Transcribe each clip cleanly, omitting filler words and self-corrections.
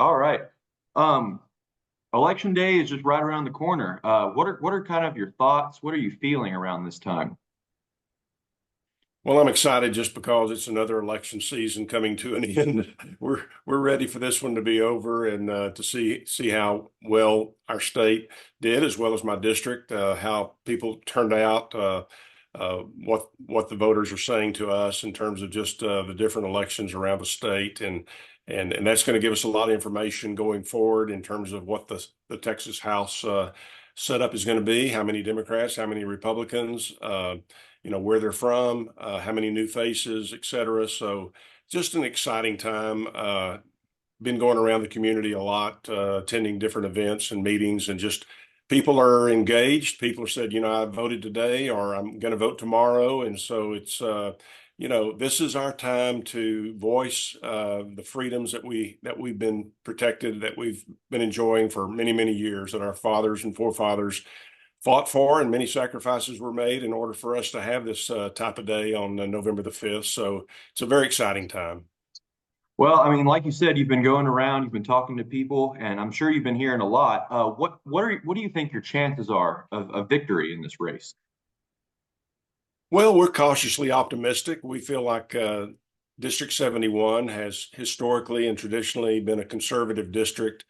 All right. Um, Election day is just right around the corner. What are kind of your thoughts? What are you feeling around this time? Well, I'm excited just because it's another election season coming to an end. We're ready for this one to be over and to see how well our state did, as well as my district, how people turned out, what the voters are saying to us in terms of just the different elections around the state, and that's going to give us a lot of information going forward in terms of what the Texas House setup is going to be, how many Democrats, how many Republicans. Where they're from, how many new faces, et cetera. So just an exciting time. Been going around the community a lot, attending different events and meetings, and just people are engaged. People have said, I voted today or I'm going to vote tomorrow. And so this is our time to voice the freedoms that we've been protected, that we've been enjoying for many, many years, that our fathers and forefathers fought for, and many sacrifices were made in order for us to have this type of day on November the 5th. So it's a very exciting time. Well, I mean, like you said, you've been going around, you've been talking to people, and I'm sure you've been hearing a lot. What do you think your chances are of victory in this race? Well, we're cautiously optimistic. We feel like District 71 has historically and traditionally been a conservative district.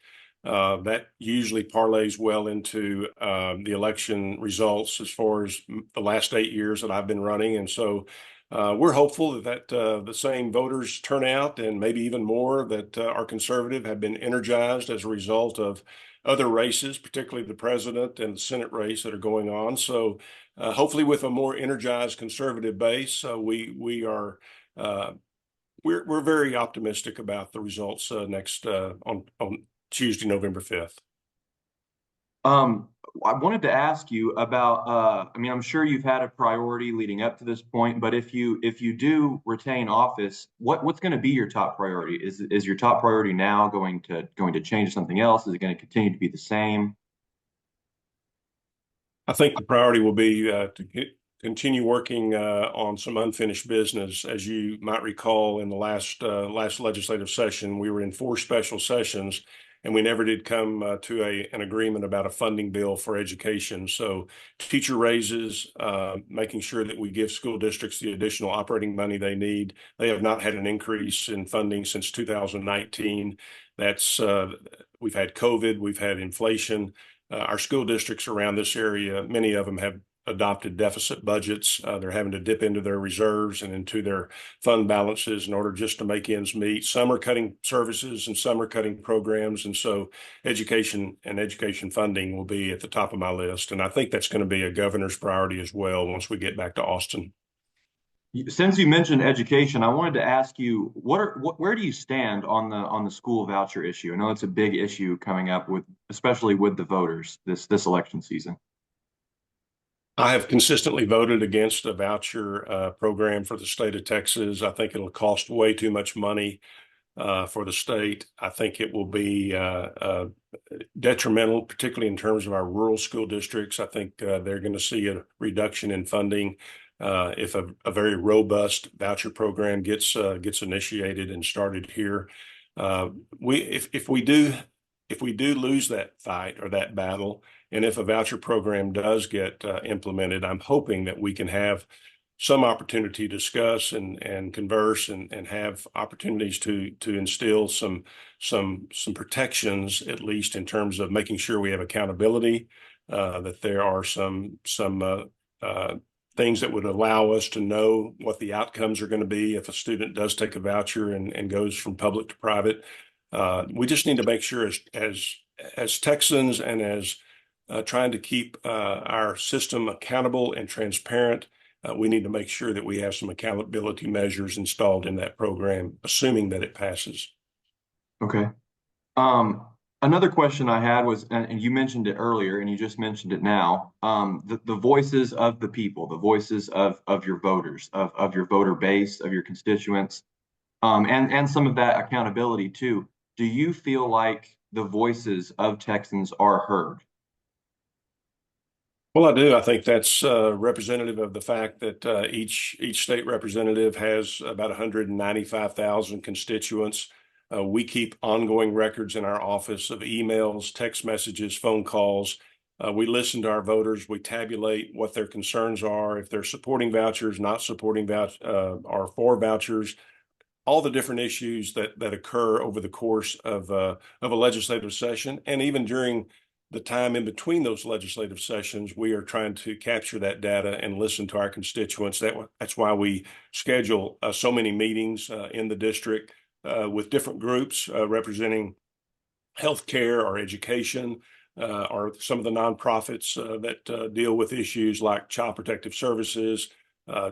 That usually parlays well into the election results as far as the last 8 years that I've been running. And so we're hopeful that the same voters turnout and maybe even more that are conservative have been energized as a result of other races, particularly the president and the Senate race that are going on. So hopefully with a more energized conservative base, uh, we're very optimistic about the results next on Tuesday, November 5th. Um, I wanted to ask you about, I mean, I'm sure you've had a priority leading up to this point, but if you do retain office, what's going to be your top priority? Is your top priority now going to change to something else? Is it going to continue to be the same? I think the priority will be continue working on some unfinished business. As you might recall, in the last legislative session, we were in four special sessions, and we never did come to an agreement about a funding bill for education. So, teacher raises, making sure that we give school districts the additional operating money they need. They have not had an increase in funding since 2019. That's we've had COVID, we've had inflation. Our school districts around this area, many of them have adopted deficit budgets. They're having to dip into their reserves and into their fund balances in order just to make ends meet. Some are cutting services and some are cutting programs. And so education and education funding will be at the top of my list. And I think that's going to be a governor's priority as well once we get back to Austin. Since you mentioned education, I wanted to ask you where do you stand on the school voucher issue? I know it's a big issue coming up with especially with the voters this election season. I have consistently voted against a voucher program for the state of Texas. I think it'll cost way too much money for the state. I think it will be detrimental, particularly in terms of our rural school districts. I think they're going to see a reduction in funding if a very robust voucher program gets initiated and started here. If we do lose that fight or that battle, and if a voucher program does get implemented, I'm hoping that we can have some opportunity to discuss and converse and have opportunities to instill some protections, at least in terms of making sure we have accountability, that there are some things that would allow us to know what the outcomes are going to be if a student does take a voucher and goes from public to private. We just need to make sure as Texans and as trying to keep our system accountable and transparent, we need to make sure that we have some accountability measures installed in that program, assuming that it passes. Okay. Um, Another question I had was, and you mentioned it earlier, and you just mentioned it now, the voices of the people, the voices of your voters, of your voter base, of your constituents, and some of that accountability too. Do you feel like the voices of Texans are heard? Well, I do. I think that's representative of the fact that each state representative has about 195,000 constituents. We keep ongoing records in our office of emails, text messages, phone calls. We listen to our voters. We tabulate what their concerns are, if they're supporting vouchers, not supporting vouchers, or for vouchers, all the different issues that occur over the course of a legislative session, and even during the time in between those legislative sessions, we are trying to capture that data and listen to our constituents. That's why we schedule so many meetings in the district with different groups representing healthcare or education, or some of the nonprofits that deal with issues like child protective services,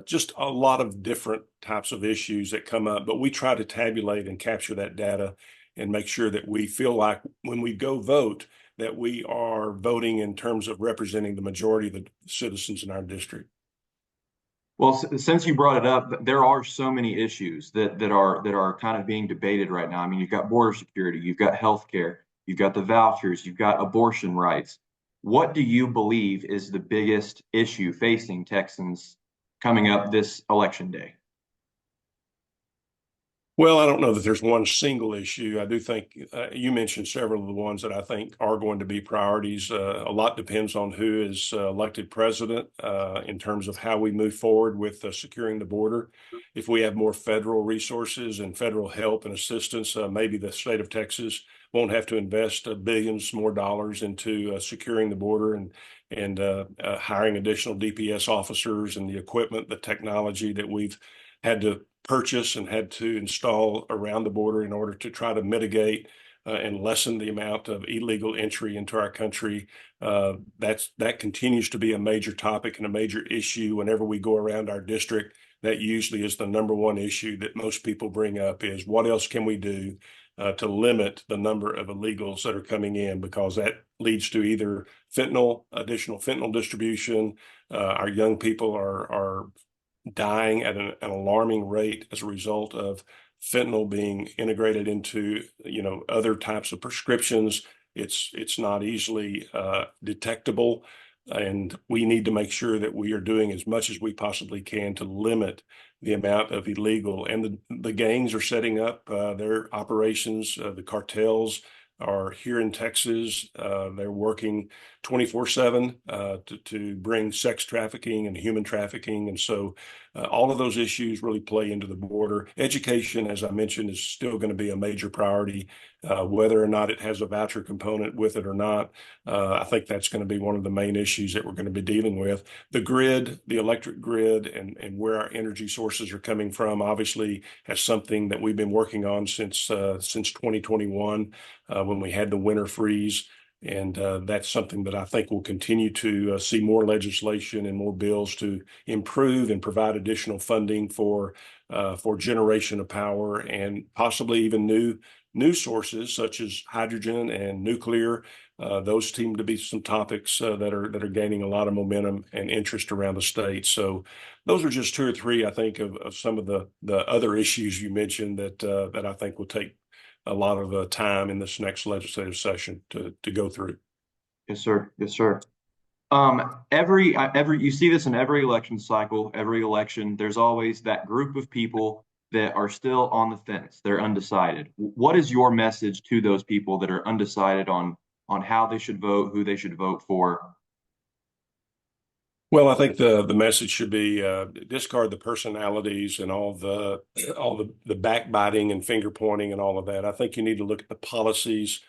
just a lot of different types of issues that come up. But we try to tabulate and capture that data and make sure that we feel like when we go vote, that we are voting in terms of representing the majority of the citizens in our district. Well, since you brought it up, there are so many issues that are kind of being debated right now. I mean, you've got border security, you've got healthcare, you've got the vouchers, you've got abortion rights. What do you believe is the biggest issue facing Texans coming up this election day? Well, I don't know that there's one single issue. I do think you mentioned several of the ones that I think are going to be priorities. A lot depends on who is elected president in terms of how we move forward with securing the border. If we have more federal resources and federal help and assistance, maybe the state of Texas won't have to invest billions more dollars into securing the border and hiring additional DPS officers and the equipment, the technology that we've had to purchase and had to install around the border in order to try to mitigate and lessen the amount of illegal entry into our country. That continues to be a major topic and a major issue whenever we go around our district. That usually is the number one issue that most people bring up is what else can we do to limit the number of illegals that are coming in, because that leads to either additional fentanyl distribution. Our young people are dying at an alarming rate as a result of fentanyl being integrated into other types of prescriptions. It's not easily detectable, and we need to make sure that we are doing as much as we possibly can to limit the amount of illegal. And the gangs are setting up their operations. The cartels are here in Texas. They're working 24/7 to bring sex trafficking and human trafficking. And so all of those issues really play into the border. Education, as I mentioned, is still going to be a major priority, whether or not it has a voucher component with it or not. I think that's going to be one of the main issues that we're going to be dealing with. The grid, the electric grid, and where our energy sources are coming from, obviously, has something that we've been working on since 2021 when we had the winter freeze. And that's something that I think will continue to see more legislation and more bills to improve and provide additional funding for generation of power, and possibly even new sources such as hydrogen and nuclear. Those seem to be some topics that are gaining a lot of momentum and interest around the state. So those are just two or three, I think, of some of the other issues you mentioned that I think will take a lot of time in this next legislative session to go through. Yes, sir. Yes, sir. You see this in every election cycle, every election. There's always that group of people that are still on the fence. They're undecided. What is your message to those people that are undecided on how they should vote, who they should vote for? Well, I think the message should be discard the personalities and all the backbiting and finger pointing and all of that. I think you need to look at the policies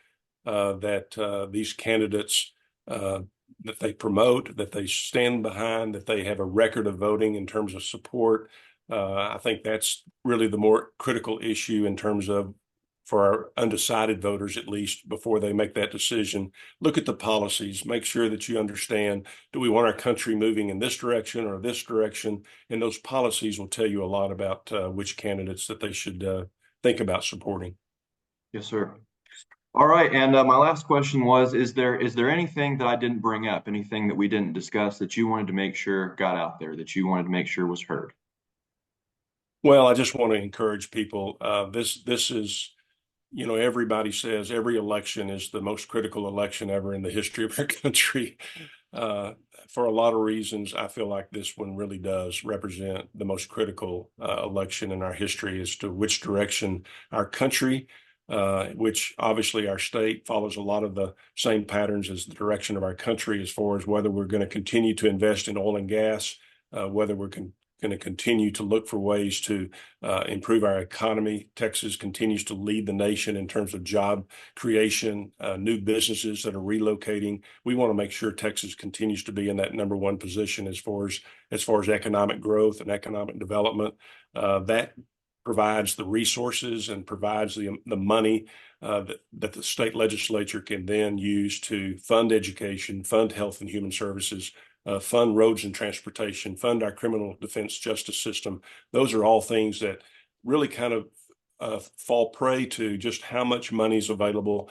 that these candidates that they promote, that they stand behind, that they have a record of voting in terms of support. I think that's really the more critical issue in terms of, for our undecided voters, at least before they make that decision. Look at the policies, make sure that you understand, do we want our country moving in this direction or this direction? And those policies will tell you a lot about which candidates that they should think about supporting. Yes, sir. All right. And my last question was, is there anything that I didn't bring up, anything that we didn't discuss that you wanted to make sure got out there, that you wanted to make sure was heard? Well, I just want to encourage people. This is, everybody says every election is the most critical election ever in the history of our country. For a lot of reasons, I feel like this one really does represent the most critical election in our history as to which direction our country which obviously our state follows a lot of the same patterns as the direction of our country as far as whether we're going to continue to invest in oil and gas, whether we're going to continue to look for ways to improve our economy. Texas continues to lead the nation in terms of job creation, new businesses that are relocating. We want to make sure Texas continues to be in that number one position as far as economic growth and economic development. That provides the resources and provides the money that the state legislature can then use to fund education, fund health and human services, fund roads and transportation, fund our criminal defense justice system. Those are all things that really kind of fall prey to just how much money is available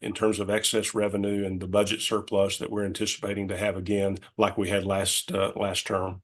in terms of excess revenue and the budget surplus that we're anticipating to have again, like we had last term.